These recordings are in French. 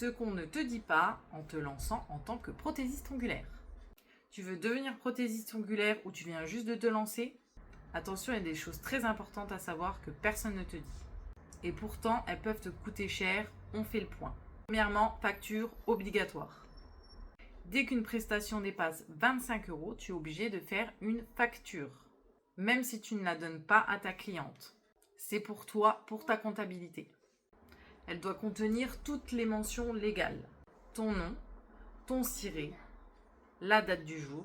Ce qu'on ne te dit pas en te lançant en tant que prothésiste ongulaire. Tu veux devenir prothésiste ongulaire ou tu viens juste de te lancer? Attention, il y a des choses très importantes à savoir que personne ne te dit. Et pourtant, elles peuvent te coûter cher, on fait le point. Premièrement, facture obligatoire. Dès qu'une prestation dépasse 25 €, tu es obligé de faire une facture, même si tu ne la donnes pas à ta cliente. C'est pour toi, pour ta comptabilité. Elle doit contenir toutes les mentions légales. Ton nom, ton ciré, la date du jour,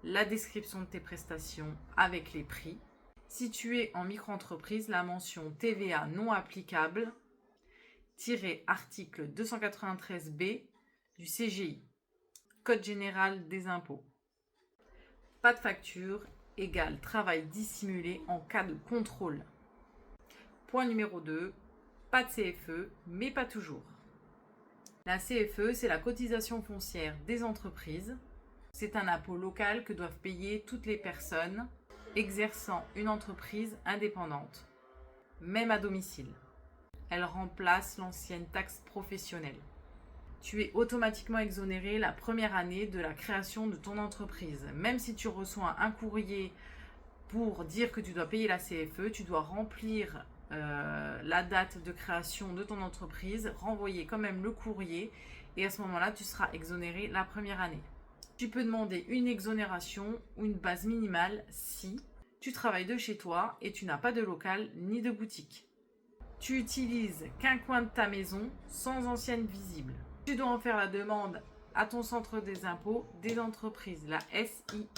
la description de tes prestations avec les prix. Si tu es en micro-entreprise, la mention TVA non applicable, article 293B du CGI, Code général des impôts. Pas de facture égale travail dissimulé en cas de contrôle. Point numéro 2, pas de CFE, mais pas toujours. La CFE, c'est la cotisation foncière des entreprises. C'est un impôt local que doivent payer toutes les personnes exerçant une entreprise indépendante, même à domicile. Elle remplace l'ancienne taxe professionnelle. Tu es automatiquement exonéré la première année de la création de ton entreprise. Même si tu reçois un courrier pour dire que tu dois payer la CFE, tu dois remplir la date de création de ton entreprise, renvoyer quand même le courrier et à ce moment-là, tu seras exonéré la première année. Tu peux demander une exonération ou une base minimale si tu travailles de chez toi et tu n'as pas de local ni de boutique. Tu utilises qu'un coin de ta maison sans ancienne visible. Tu dois en faire la demande à ton centre des impôts des entreprises, la SIE.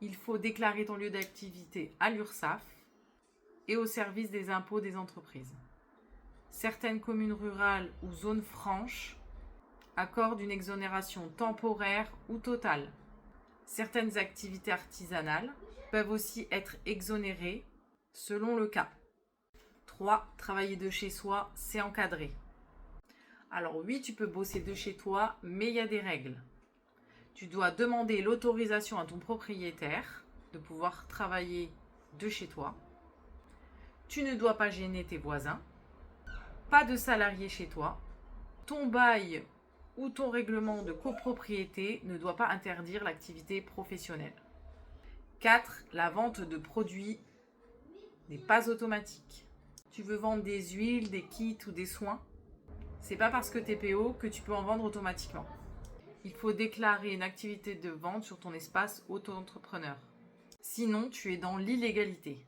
Il faut déclarer ton lieu d'activité à l'URSSAF et au service des impôts des entreprises. Certaines communes rurales ou zones franches accordent une exonération temporaire ou totale. Certaines activités artisanales peuvent aussi être exonérées selon le cas. 3. Travailler de chez soi, c'est encadré. Alors oui, tu peux bosser de chez toi, mais il y a des règles. Tu dois demander l'autorisation à ton propriétaire de pouvoir travailler de chez toi. Tu ne dois pas gêner tes voisins. Pas de salariés chez toi. Ton bail ou ton règlement de copropriété ne doit pas interdire l'activité professionnelle. 4. La vente de produits n'est pas automatique. Tu veux vendre des huiles, des kits ou des soins? C'est pas parce que tu es PO que tu peux en vendre automatiquement. Il faut déclarer une activité de vente sur ton espace auto-entrepreneur. Sinon, tu es dans l'illégalité.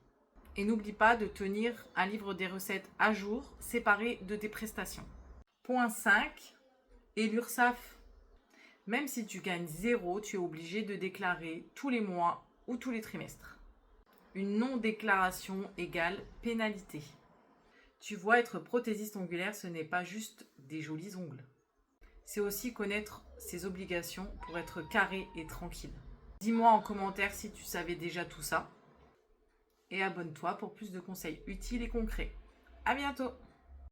Et n'oublie pas de tenir un livre des recettes à jour, séparé de tes prestations. Point 5. Et l'URSSAF. Même si tu gagnes 0, tu es obligé de déclarer tous les mois ou tous les trimestres. Une non-déclaration égale pénalité. Tu vois, être prothésiste ongulaire, ce n'est pas juste des jolis ongles. C'est aussi connaître ses obligations pour être carré et tranquille. Dis-moi en commentaire si tu savais déjà tout ça. Et abonne-toi pour plus de conseils utiles et concrets. À bientôt!